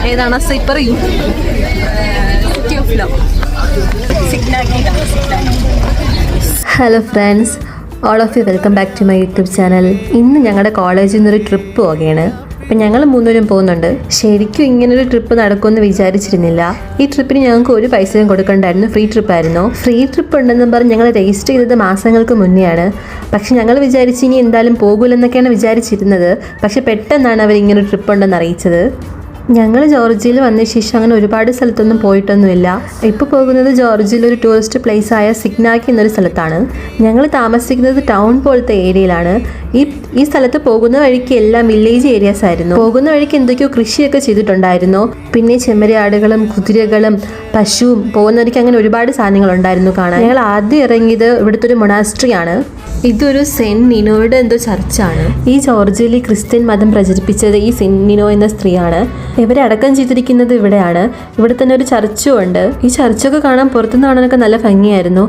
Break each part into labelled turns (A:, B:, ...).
A: ഏതാണ് സൈപ്പർ യു city of love.
B: Hello friends, all of you welcome back to my YouTube channel. ഇന്ന് ഞങ്ങളുടെ കോളേജിൽ നിന്നൊരു ട്രിപ്പ് പോവുകയാണ്. അപ്പം ഞങ്ങൾ മൂന്നുപേരും പോകുന്നുണ്ട്. ശരിക്കും ഇങ്ങനൊരു ട്രിപ്പ് നടക്കുമെന്ന് വിചാരിച്ചിരുന്നില്ല. ഈ ട്രിപ്പിന് ഞങ്ങൾക്ക് ഒരു പൈസയും കൊടുക്കണ്ടായിരുന്നു. ഫ്രീ ട്രിപ്പായിരുന്നു. ഫ്രീ ട്രിപ്പ് ഉണ്ടെന്നും പറഞ്ഞ് ഞങ്ങൾ രജിസ്റ്റർ ചെയ്തത് മാസങ്ങൾക്ക് മുന്നെയാണ്. പക്ഷെ ഞങ്ങൾ വിചാരിച്ച് ഇനി എന്തായാലും പോകില്ലെന്നൊക്കെയാണ് വിചാരിച്ചിരുന്നത്. പക്ഷെ പെട്ടെന്നാണ് അവർ ഇങ്ങനൊരു ട്രിപ്പ് ഉണ്ടെന്ന് അറിയിച്ചത്. ഞങ്ങൾ ജോർജിയയിൽ വന്ന ശേഷം അങ്ങനെ ഒരുപാട് സ്ഥലത്തൊന്നും പോയിട്ടൊന്നുമില്ല. ഇപ്പോൾ പോകുന്നത് ജോർജിയയിൽ ഒരു ടൂറിസ്റ്റ് പ്ലേസ് ആയ സിഗ്നാക്കി എന്നൊരു സ്ഥലത്താണ്. ഞങ്ങൾ താമസിക്കുന്നത് ടൗൺ പോലത്തെ ഏരിയയിലാണ്. ഈ സ്ഥലത്ത് പോകുന്ന വഴിക്ക് എല്ലാം വില്ലേജ് ഏരിയാസ് ആയിരുന്നു. പോകുന്ന വഴിക്ക് എന്തൊക്കെയോ കൃഷിയൊക്കെ ചെയ്തിട്ടുണ്ടായിരുന്നു. പിന്നെ ചെമ്മരിയാടുകളും കുതിരകളും പശുവും പോകുന്ന വഴിക്ക് അങ്ങനെ ഒരുപാട് സാധനങ്ങൾ ഉണ്ടായിരുന്നു കാണാൻ. ഞങ്ങൾ ആദ്യം ഇറങ്ങിയത് ഇവിടുത്തെ ഒരു മൊണാസ്ട്രി ആണ്. ഇതൊരു സെന്റ് നിനോയുടെ എന്തോ ചർച്ചാണ്. ഈ ജോർജിയയിൽ ക്രിസ്ത്യൻ മതം പ്രചരിപ്പിച്ചത് ഈ സെന്റ് നിനോ എന്ന സ്ത്രീയാണ്. ഇവരെ അടക്കം ചെയ്തിരിക്കുന്നത് ഇവിടെയാണ്. ഇവിടെ തന്നെ ഒരു ചർച്ചും ഉണ്ട്. ഈ ചർച്ചൊക്കെ കാണാൻ പുറത്തുനിന്ന് കാണാനൊക്കെ നല്ല ഭംഗിയായിരുന്നു.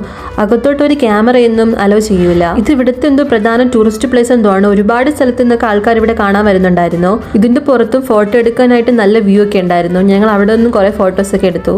B: അകത്തോട്ട് ഒരു ക്യാമറയൊന്നും അലോ ചെയ്യൂല. ഇത് ഇവിടുത്തെ എന്തോ പ്രധാന ടൂറിസ്റ്റ് പ്ലേസ് എന്തോ ആണ്. ഒരുപാട് സ്ഥലത്ത് നിന്നൊക്കെ ആൾക്കാർ ഇവിടെ കാണാൻ വരുന്നുണ്ടായിരുന്നു. ഇതിന്റെ പുറത്തും ഫോട്ടോ എടുക്കാനായിട്ട് നല്ല വ്യൂ ഒക്കെ ഉണ്ടായിരുന്നു. ഞങ്ങൾ അവിടെ നിന്നും കുറെ ഫോട്ടോസ് ഒക്കെ എടുത്തു.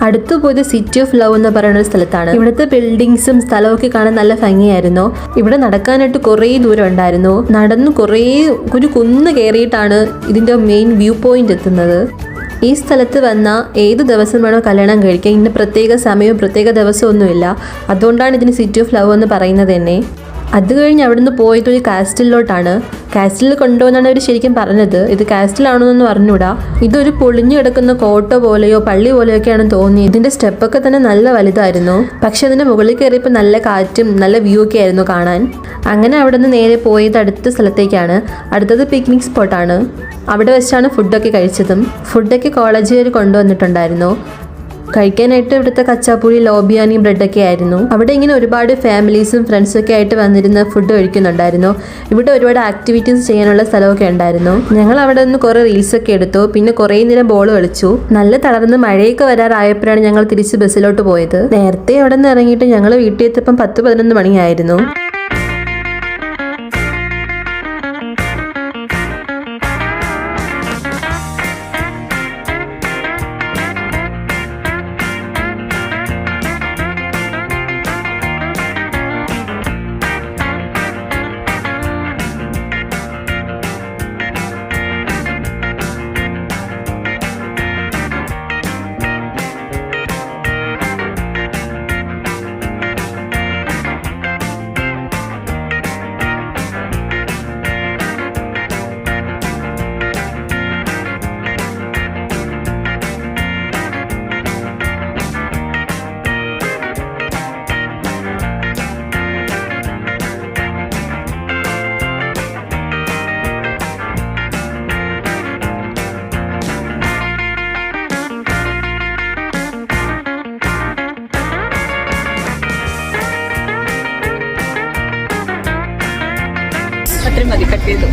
B: അടുത്തു പോയത് സിറ്റി ഓഫ് ലവ് എന്ന് പറയുന്ന ഒരു സ്ഥലത്താണ്. ഇവിടുത്തെ ബിൽഡിങ്സും സ്ഥലമൊക്കെ കാണാൻ നല്ല ഭംഗിയായിരുന്നു. ഇവിടെ നടക്കാനായിട്ട് കുറേ ദൂരം ഉണ്ടായിരുന്നു. നടന്ന് ഒരു കുന്ന് കയറിയിട്ടാണ് ഇതിന്റെ മെയിൻ വ്യൂ പോയിന്റ് എത്തുന്നത്. ഈ സ്ഥലത്ത് വന്നാൽ ഏത് ദിവസം വേണോ കല്യാണം കഴിക്കാൻ. ഇന്ന് പ്രത്യേക സമയവും പ്രത്യേക ദിവസവും ഒന്നുമില്ല. അതുകൊണ്ടാണ് ഇതിന് സിറ്റി ഓഫ് ലവ് എന്ന് പറയുന്നത് തന്നെ. അത് കഴിഞ്ഞ് അവിടെ നിന്ന് പോയത് ഒരു കാസ്റ്റിലോട്ടാണ്. കാസ്റ്റിൽ കൊണ്ടുപോകുന്നാണ് അവർ ശരിക്കും പറഞ്ഞത്. ഇത് കാസ്റ്റിലാണോ എന്ന് പറഞ്ഞുകൂടാ. ഇതൊരു പൊളിഞ്ഞു കിടക്കുന്ന കോട്ട പോലെയോ പള്ളി പോലെയൊക്കെയാണ് തോന്നി. ഇതിന്റെ സ്റ്റെപ്പൊക്കെ തന്നെ നല്ല വലുതായിരുന്നു. പക്ഷെ അതിന്റെ മുകളിൽ കയറിയപ്പോൾ നല്ല കാറ്റും നല്ല വ്യൂ ഒക്കെ ആയിരുന്നു കാണാൻ. അങ്ങനെ അവിടെ നിന്ന് നേരെ പോയത് അടുത്ത സ്ഥലത്തേക്കാണ്. അടുത്തത് പിക്നിക് സ്പോട്ടാണ്. അവിടെ വെച്ചാണ് ഫുഡൊക്കെ കഴിച്ചതും. ഫുഡൊക്കെ കോളേജുകാർ കൊണ്ടുവന്നിട്ടുണ്ടായിരുന്നു. കഴിക്കാനായിട്ട് ഇവിടുത്തെ കച്ചാപ്പൂരി ലോബിയാനി ബ്രെഡൊക്കെ ആയിരുന്നു. അവിടെ ഇങ്ങനെ ഒരുപാട് ഫാമിലീസും ഫ്രണ്ട്സൊക്കെ ആയിട്ട് വന്നിരുന്ന് ഫുഡ് കഴിക്കുന്നുണ്ടായിരുന്നു. ഇവിടെ ഒരുപാട് ആക്ടിവിറ്റീസ് ചെയ്യാനുള്ള സ്ഥലമൊക്കെ ഉണ്ടായിരുന്നു. ഞങ്ങൾ അവിടെ നിന്ന് കുറേ റീൽസൊക്കെ എടുത്തു. പിന്നെ കുറേ നേരം ബോൾ കളിച്ചു. നല്ല തളർന്ന് മഴയൊക്കെ വരാറായപ്പോഴാണ് ഞങ്ങൾ തിരിച്ച് ബസ്സിലോട്ട് പോയത്. നേരത്തെ അവിടെ നിന്ന് ഇറങ്ങിയിട്ട് ഞങ്ങൾ വീട്ടിൽ എത്തിയപ്പം 10-11 മണിയായിരുന്നു.
A: അത്രയും മതി കട്ട് ചെയ്തു.